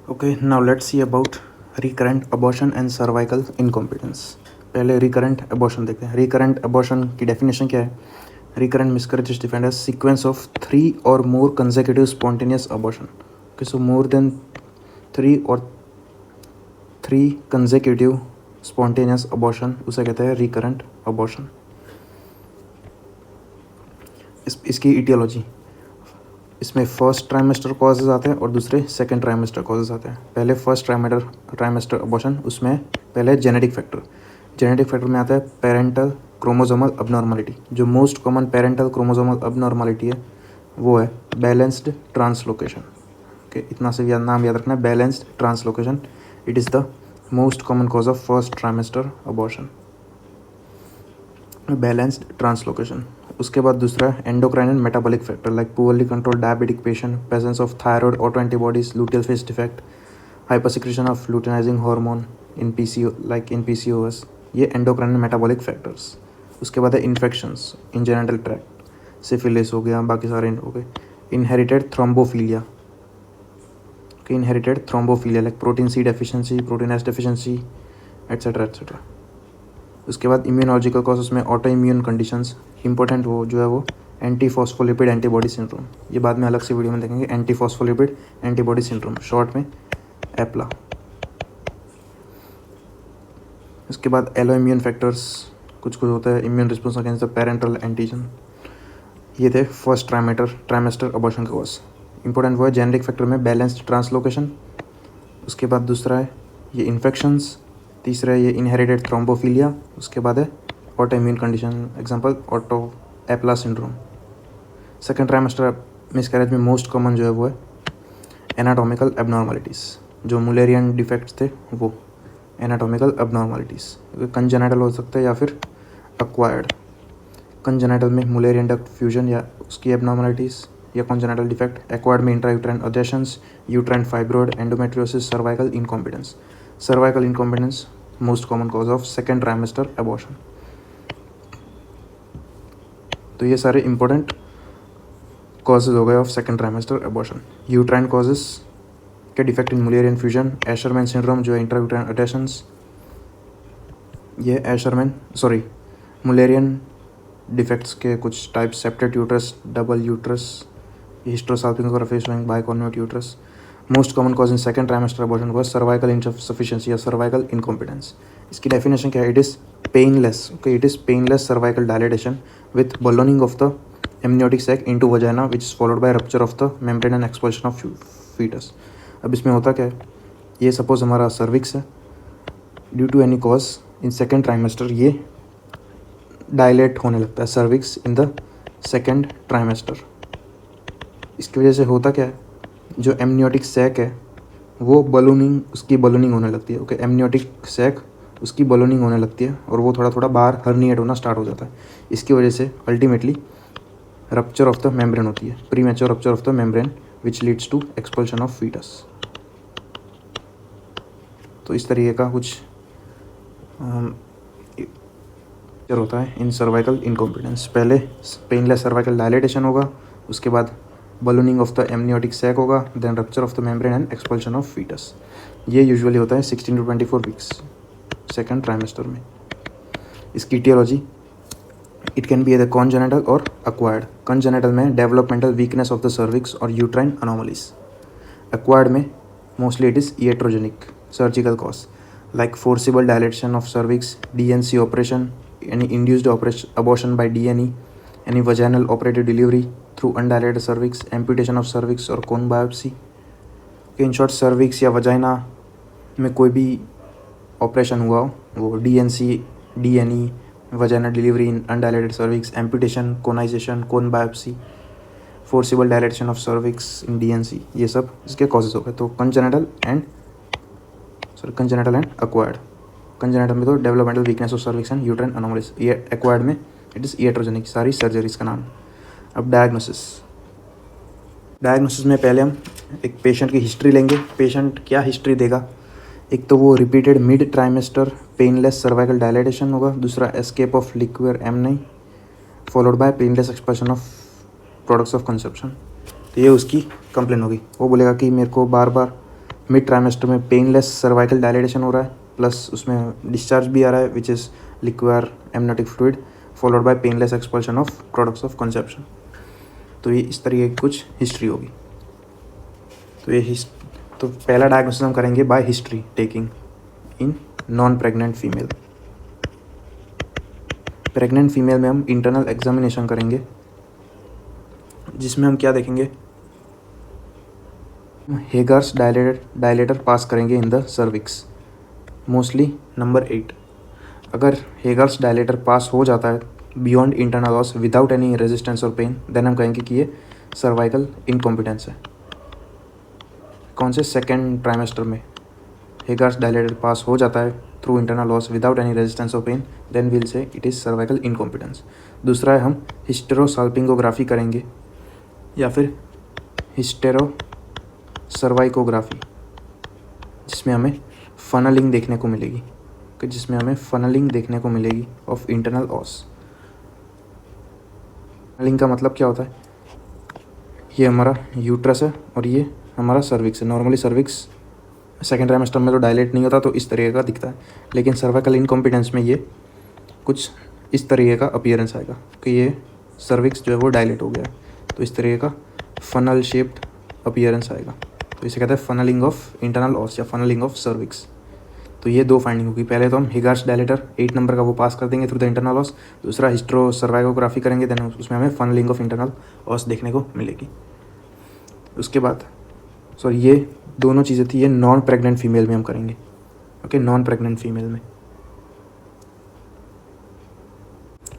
Okay, now let's see about recurrent abortion and cervical incompetence. पहले recurrent abortion देखते हैं. Recurrent abortion की definition क्या है? Recurrent miscarriage is defined as sequence of 3 or more consecutive spontaneous abortion. Okay, so more than 3 consecutive spontaneous abortion उसे कहते हैं recurrent abortion. इसकी etiology, इसमें फर्स्ट ट्राइमेस्टर कॉजेज आते हैं और दूसरे सेकंड ट्राइमेस्टर कॉजेज आते हैं. पहले फर्स्ट ट्राइमेस्टर अबॉर्शन, उसमें पहले जेनेटिक फैक्टर में आता है पेरेंटल क्रोमोसोमल अबनॉर्मलिटी. जो most common parental chromosomal abnormality है वो है बैलेंस्ड ट्रांसलोकेशन. ओके, इतना से नाम याद रखना है, balanced translocation. It is the most common cause of first trimester abortion, balanced translocation. उसके बाद दूसरा है endocrine and metabolic factor like poorly control diabetic patient, presence of thyroid auto antibodies, luteal phase defect, hypersecretion of luteinizing hormone in PCOS. ये endocrine and metabolic factors. उसके बाद है infections in genital tract, syphilis हो गया, बाकी सारे हो गए. Inherited thrombophilia like protein C deficiency, protein S deficiency, etcetera. उसके बाद इम्यूनोलॉजिकल कॉज में ऑटो इम्यून कंडीशंस. इंपॉर्टेंट वो जो है वो एंटी फॉस्फोलिपिड एंटीबॉडी सिंड्रोम. ये बाद में अलग से वीडियो में देखेंगे. Anti phospholipid antibody syndrome, short में एप्ला. उसके बाद एलो इम्यून फैक्टर्स, कुछ होता है immune response against the parental antigen. ये थे फर्स्ट ट्राइमेस्टर अबॉर्शन के कॉज. इंपॉर्टेंट वो है जेनेटिक फैक्टर में बैलेंस्ड ट्रांसलोकेशन. उसके बाद दूसरा है ये इन्फेक्शंस. तीसरा है ये इनहेरिटेड थ्रोम्बोफीलिया. उसके बाद है auto immune condition, example auto APLA syndrome. Second trimester miscarriage में मोस्ट कॉमन जो है वो है एनाटॉमिकल एबनॉर्मलिटीज़. जो मुलेरियन डिफेक्ट्स थे वो एनाटॉमिकल एबनॉर्मलिटीज़ कंजेनिटल हो सकते हैं या फिर एक्वायर्ड. कंजेनिटल में मुलेरियन डक्ट फ्यूजन या उसकी एबनॉर्मलिटीज़ या कंजेनिटल डिफेक्ट. एक्वायर्ड में intrauterine adhesions, uterine fibroid, endometriosis, cervical incompetence. Cervical incompetence most common cause of second trimester abortion. तो ये सारे इंपॉर्टेंट कॉजेज हो गए of second trimester abortion. Uterine causes के defect in Mullerian fusion, Asherman syndrome जो है intrauterine adhesions. ये Mullerian defects के कुछ types, septate uterus, double uterus, hysterosalpingography showing बाइकॉन्वेट uterus. Most common cause in second trimester abortion was cervical insufficiency या cervical incompetence. इसकी definition क्या है? It is painless. Okay, it is painless cervical dilatation with ballooning of the amniotic sac into vagina which is followed by rupture of the membrane and expulsion of fetus. अब इसमें होता क्या है, ये suppose हमारा cervix है, due to any cause in second trimester ये dilate होने लगता है cervix in the second trimester. इसकी वजह से होता क्या है, जो एमनियोटिक सैक है वो उसकी बलूनिंग होने लगती है. ओके, एमनियोटिक सैक उसकी बलूनिंग होने लगती है और वो थोड़ा थोड़ा बाहर हर्निएट होना स्टार्ट हो जाता है. इसकी वजह से ultimately rupture of the membrane होती है, premature rupture of the membrane which leads to expulsion of fetus. तो इस तरीके का कुछ होता है इन सर्वाइकल इनकॉम्पिटेंस. पहले पेनलेस सर्वाइकल डायलेटेशन होगा, उसके बाद ballooning of the amniotic sac होगा, then rupture of the membrane and expulsion of fetus. ये यूजुअली होता है 16 to 24 वीक्स सेकेंड ट्राइमेस्टर में. इसकी etiology, it can be either congenital और एक्वायर्ड. कॉन्जेनिटल में developmental weakness of the cervix और uterine anomalies. Acquired में mostly it is iatrogenic surgical cause like forcible dilation of cervix, DNC operation, any induced abortion by DNE, any vaginal operated delivery through undilated cervix, amputation of cervix और cone biopsy. In short, cervix या vagina में कोई भी operation हुआ हो, वो DNC, DNE, vaginal delivery in undilated cervix, amputation, conization, cone biopsy, forcible dilation of cervix in DNC, ये सब इसके कॉजेज हो गए. तो कंजेनिटल एंड एक्वायर्ड. कंजेनिटल में तो developmental weakness of cervix and uterine anomalies. ये एक्वायर्ड में इट इज़ इएट्रोजेनिक. सारी सर्जरीज का नाम. अब डायग्नोसिस में पहले हम एक पेशेंट की हिस्ट्री लेंगे. पेशेंट क्या हिस्ट्री देगा? एक तो वो repeated mid trimester painless cervical dilatation होगा, दूसरा escape of liquid amnii followed by painless expression of products of conception. तो ये उसकी कंप्लेन होगी. वो बोलेगा कि मेरे को बार बार मिड ट्राइमेस्टर में पेनलेस सर्वाइकल डायलेटेशन हो रहा है, प्लस उसमें डिस्चार्ज भी आ रहा है which is liquid amniotic fluid followed by painless expulsion of products of conception. तो ये इस तरीके की कुछ हिस्ट्री होगी। तो पहला डायग्नोसिस हम करेंगे by history taking in non pregnant female. Pregnant female में हम इंटरनल एग्जामिनेशन करेंगे, जिसमें हम क्या देखेंगे, हेगार्स डायलेटर पास करेंगे in the cervix, mostly number 8। अगर हेगार्स डायलेटर पास हो जाता है beyond internal os without any resistance और पेन, देन हम कहेंगे कि ये सर्वाइकल इनकॉम्पिटेंस है। कौन से सेकेंड ट्राइमेस्टर में हेगार्स डायलेटर पास हो जाता है through internal os without any resistance और pain, then will say it is cervical incompetence. दूसरा है हम हिस्टेरोसाल्पिंगोग्राफी करेंगे या फिर हिस्टेरो सर्वाइकोग्राफी, जिसमें हमें फनलिंग देखने को मिलेगी ऑफ इंटरनल ऑस। फनलिंग का मतलब क्या होता है, ये हमारा यूट्रस है और ये हमारा सर्विक्स है। नॉर्मली सर्विक्स सेकेंड ट्राइमेस्टर में तो डायलेट नहीं होता, तो इस तरीके का दिखता है, लेकिन सर्वाइकल इनकॉम्पिटेंस में ये कुछ इस तरीके का अपीयरेंस आएगा कि ये सर्विक्स जो है वो डायलेट हो गया है, तो इस तरीके का फनल शेप्ड अपीयरेंस आएगा। तो इसे कहते हैं फनलिंग ऑफ इंटरनल ऑस या फनलिंग ऑफ सर्विक्स। तो ये दो फाइंडिंग होगी। पहले तो हम हेगार्स डायलेटर 8 नंबर का वो पास कर देंगे थ्रू द इंटरनल ऑस। दूसरा हिस्ट्रो सर्वाइकोग्राफी करेंगे, देन उसमें हमें फनलिंग ऑफ इंटरनल ऑस देखने को मिलेगी। उसके बाद ये दोनों चीज़ें थी, ये नॉन प्रेग्नेंट फीमेल में हम करेंगे। ओके, नॉन प्रेग्नेंट फीमेल में।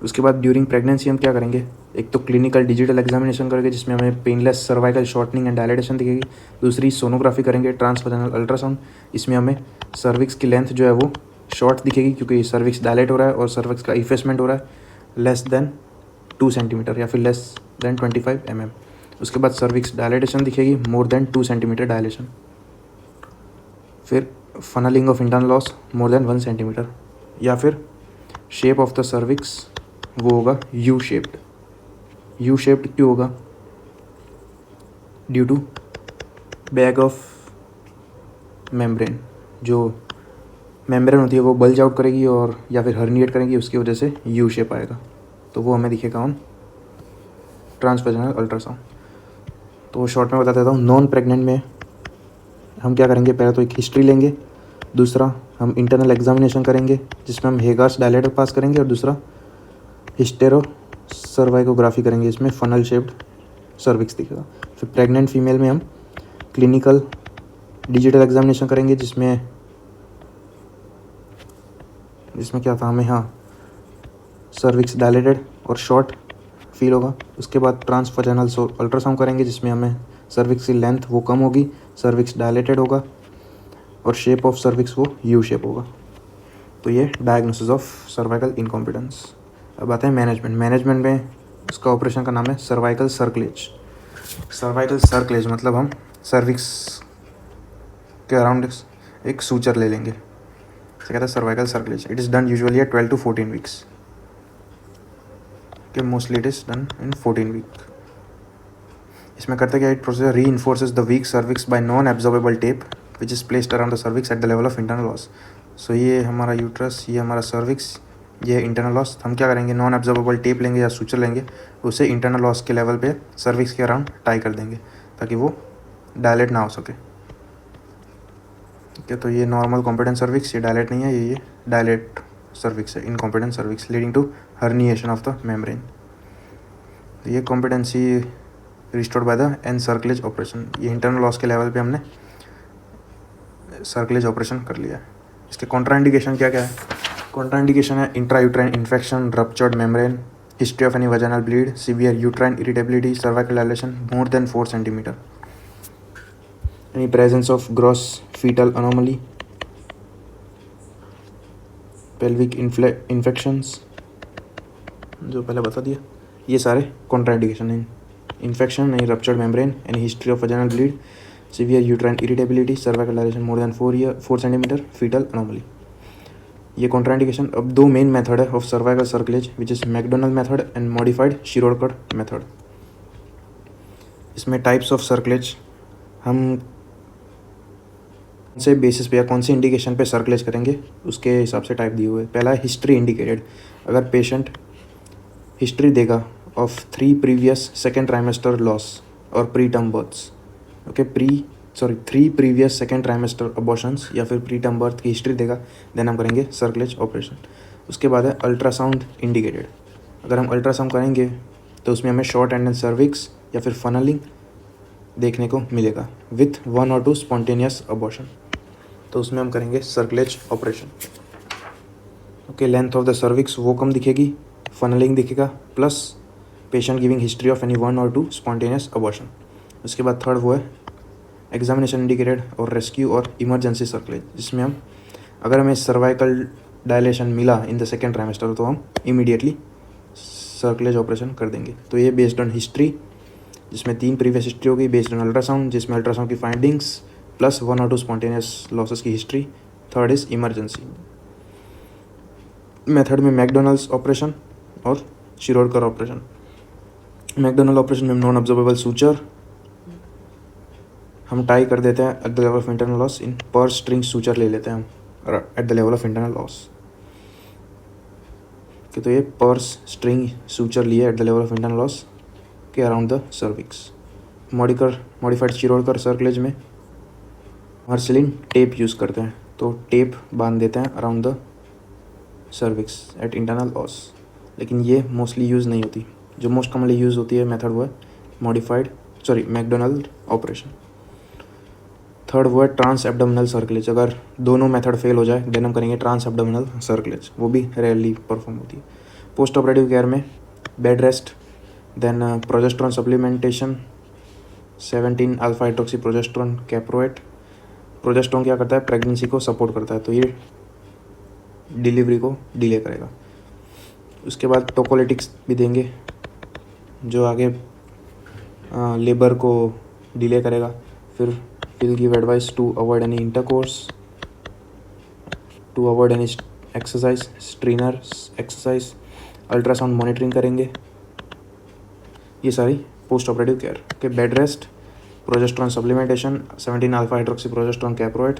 उसके बाद ड्यूरिंग प्रेगनेंसी हम क्या करेंगे, एक तो क्लिनिकल डिजिटल एग्जामिनेशन करेंगे जिसमें हमें painless cervical shortening and dilatation दिखेगी। दूसरी सोनोग्राफी करेंगे, ट्रांसवैजिनल अल्ट्रासाउंड। इसमें हमें सर्विक्स की लेंथ जो है वो शॉर्ट दिखेगी क्योंकि सर्विक्स डायलेट हो रहा है और सर्विक्स का इफेसमेंट हो रहा है लेस देन 2 सेंटीमीटर या फिर लेस देन 25 mm। उसके बाद सर्विक्स डायलेटेशन दिखेगी मोर देन 2 सेंटीमीटर डायलेशन। फिर funnelling of internal loss more than 1 centimetre, या फिर शेप ऑफ द सर्विक्स वो होगा यू शेप्ड। यू शेप्ड क्यों होगा, due to bag of membrane. जो मेम्ब्रेन होती है वो बल्ज आउट करेगी और या फिर हर्निएट करेगी, उसकी वजह से यू शेप आएगा। तो वो हमें दिखेगा ऑन ट्रांसवैजिनल अल्ट्रासाउंड। तो शॉर्ट में बता देता हूँ, नॉन प्रेग्नेंट में हम क्या करेंगे, पहले तो एक हिस्ट्री लेंगे, दूसरा हम इंटरनल एग्जामिनेशन करेंगे जिसमें हम हेगार्स डायलेटर पास करेंगे, और दूसरा हिस्टेरो सर्वाइकोग्राफी करेंगे, इसमें फनल शेप्ड सर्विक्स दिखेगा। फिर प्रेग्नेंट फीमेल में हम क्लिनिकल डिजिटल एग्जामिनेशन करेंगे जिसमें क्या था हमें, सर्विक्स डायलेटेड और शॉर्ट फील होगा। उसके बाद ट्रांसवैजिनल अल्ट्रासाउंड करेंगे जिसमें हमें सर्विक्स की लेंथ वो कम होगी, सर्विक्स डायलेटेड होगा और शेप ऑफ सर्विक्स वो यू शेप होगा। तो ये डायग्नोसिस ऑफ सर्वाइकल इनकॉम्पिटेंस। अब आते हैं मैनेजमेंट में उसका ऑपरेशन का नाम है सर्वाइकल सर्कलेज। सर्वाइकल सर्कलेज मतलब हम सर्विक्स के अराउंड एक सूचर ले लेंगे, इसे कहते हैं cervical cerclage. It is done usually at 12 to 14 weeks के, mostly it is done in 14 week. इसमें करते क्या, it procedure reinforces the weak cervix by non absorbable tape which is placed around the cervix at the level of internal os. So ये हमारा uterus, ये हमारा cervix, ये internal loss. हम क्या करेंगे, नॉन एब्जॉर्बेबल टेप लेंगे या सूचर लेंगे, उसे इंटरनल लॉस के लेवल पे सर्विक्स के अराउंड टाई कर देंगे ताकि वो डायलेट ना हो सके। ठीक है, तो ये नॉर्मल कॉम्पिटेंट सर्विक्स, ये डायलेट नहीं है, ये डायलेट सर्विक्स है, incompetent cervix leading to herniation of the membrane. ये competency restored by the encerclage operation. ये इंटरनल लॉस के लेवल पे हमने सर्कलेज ऑपरेशन कर लिया है। इसके कॉन्ट्राइंडिकेशन क्या क्या है, कॉन्ट्राइंडिकेशन है intrauterine infection, ruptured membrane, history of any vaginal bleed, severe uterine irritability, cervical dilation more than 4 centimetre, any presence of gross fetal anomaly, pelvic infections जो पहले बता दिया, ये सारे कॉन्ट्राइंडिकेशन हैं। इन्फेक्शन, नहीं ruptured membrane, any history of vaginal bleed, severe uterine irritability, cervical dilation more than 4 centimetre, fetal anomaly, ये contraindication. अब 2 मेन मेथड है of cervical cerclage which is McDonald method and modified Shirodkar method. इसमें types of cerclage हम से basis पे या कौन से इंडिकेशन पे सर्कलेज करेंगे उसके हिसाब से टाइप दिए हुए। पहला है हिस्ट्री इंडिकेटेड। अगर पेशेंट हिस्ट्री देगा of 3 previous second trimester loss और pre term births, okay 3 previous second trimester abortions या फिर प्री टर्म बर्थ की हिस्ट्री देगा, देन हम करेंगे सर्कलेज ऑपरेशन। उसके बाद है अल्ट्रासाउंड इंडिकेटेड। अगर हम अल्ट्रासाउंड करेंगे तो उसमें हमें शॉर्ट एंड सर्विक्स या फिर फनलिंग देखने को मिलेगा विथ 1 और 2 स्पॉन्टेनियस अबॉर्शन, तो उसमें हम करेंगे cerclage operation. Okay, length of the cervix वो कम दिखेगी, फनलिंग दिखेगा, plus patient giving history of any 1 और 2 स्पॉन्टेनियस अबॉर्शन। उसके बाद थर्ड वो है एग्जामिनेशन इंडिकेटेड और रेस्क्यू और इमरजेंसी सर्कलेज, जिसमें हम अगर हमें सर्वाइकल डायलेशन मिला इन द सेकेंड ट्राइमेस्टर तो हम इमीडिएटली सर्कलेज ऑपरेशन कर देंगे। तो ये बेस्ड ऑन हिस्ट्री, जिसमें 3 प्रीवियस हिस्ट्री होगी, बेस्ड ऑन अल्ट्रासाउंड जिसमें अल्ट्रासाउंड की फाइंडिंग्स प्लस 1 और 2 स्पॉन्टेनियस लॉसेस की history. Third is emergency. Method में मैकडोनल्ड्स ऑपरेशन और शिरोडकर ऑपरेशन। मैकडोनल्ड ऑपरेशन में नॉन ऑब्जर्वेबल सूचर हम टाई कर देते हैं eight the level of internal loss in पर स्ट्रिंग सूचर ले लेते हैं हम eight the level of internal loss. तो ये पर्स स्ट्रिंग सूचर लिए eight the level of internal os के around the cervix. Modified Shirodkar cerclage में मार्सेलिन टेप यूज़ करते हैं, तो टेप बांध देते हैं around the cervix at internal os, लेकिन ये मोस्टली यूज़ नहीं होती। जो मोस्ट कॉमनली यूज़ होती है मेथड वो है मैकडोनल्ड ऑपरेशन। थर्ड वो है ट्रांस एब्डोमिनल सर्कलेज। अगर दोनों मेथड फेल हो जाए देन हम करेंगे ट्रांस एब्डोमिनल सर्कलेज, वो भी रेयरली परफॉर्म होती है। पोस्ट ऑपरेटिव केयर में bed rest, then progesterone supplementation, 17 alpha hydroxy progesterone caproate. Progesterone क्या करता है, प्रेगनेंसी को सपोर्ट करता है, तो ये डिलीवरी को डिले करेगा। उसके बाद टोकोलिटिक्स भी देंगे जो आगे लेबर को डिले करेगा। फिर will give advice to avoid any intercourse, to avoid any exercise, strenuous exercise, ultrasound monitoring करेंगे। ये सारी पोस्ट ऑपरेटिव केयर के। Bed rest, progesterone supplementation, 17 alpha hydroxy progesterone caproate,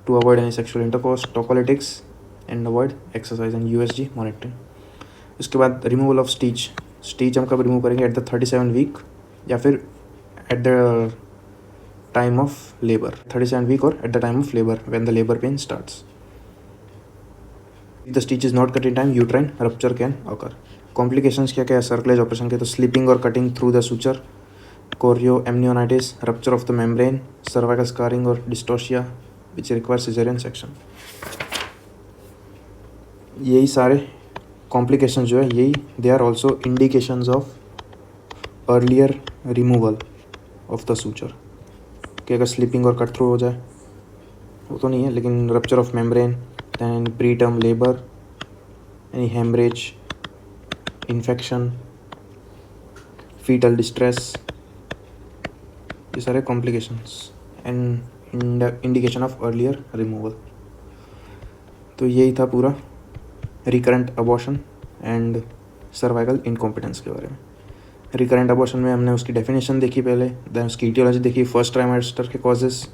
to avoid any sexual intercourse, tocolytics and avoid exercise and USG monitoring. उसके बाद removal of stitch हम कब remove करेंगे, at the 37 week या फिर at the time of labour, 37 week और at the time of labour when the labour pain starts. If the stitch is not cut in time uterine rupture can occur. Complications क्या क्या है cerclage operation के, तो slipping और cutting through the suture, chorioamnionitis, rupture of the membrane, cervical scarring और dystocia which require caesarean section. यही सारे complications जो है यही they are also indications of earlier removal of the suture. कि अगर स्लिपिंग और कट थ्रू हो जाए वो तो नहीं है, लेकिन rupture of membrane, then preterm labour, any haemorrhage, infection, fetal distress, ये सारे complications and indication of earlier removal. तो यही था पूरा recurrent abortion and cervical incompetence के बारे में। रिकरेंट अबॉर्शन में हमने उसकी डेफिनेशन देखी पहले, देन उसकी ईटियोलॉजी देखी, फर्स्ट ट्राइमेस्टर के कॉजेस,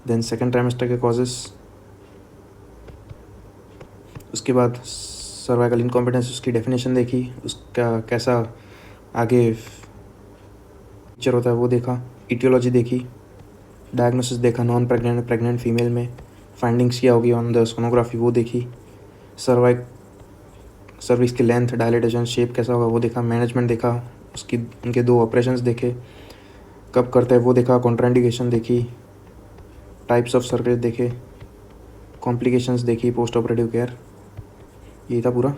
देन सेकेंड ट्राइमेस्टर के कॉजेस, उसके बाद सर्वाइकल इनकॉम्पिटेंस उसकी डेफिनेशन देखी, उसका कैसा आगे फीचर होता है वो देखा, ईटियोलॉजी देखी, डायग्नोसिस देखा नॉन प्रेग्नेंट फीमेल में, फाइंडिंग्स क्या होगी ऑन द सोनोग्राफी वो देखी, सर्विक्स की लेंथ, डायलेटेशन, शेप कैसा होगा वो देखा, मैनेजमेंट देखा, उसकी उनके 2 ऑपरेशंस देखे, कब करता है वो देखा, कॉन्ट्राइंडिकेशन देखी, टाइप्स ऑफ सर्कलेज देखे, कॉम्प्लिकेशंस देखी, पोस्ट ऑपरेटिव केयर, यही था पूरा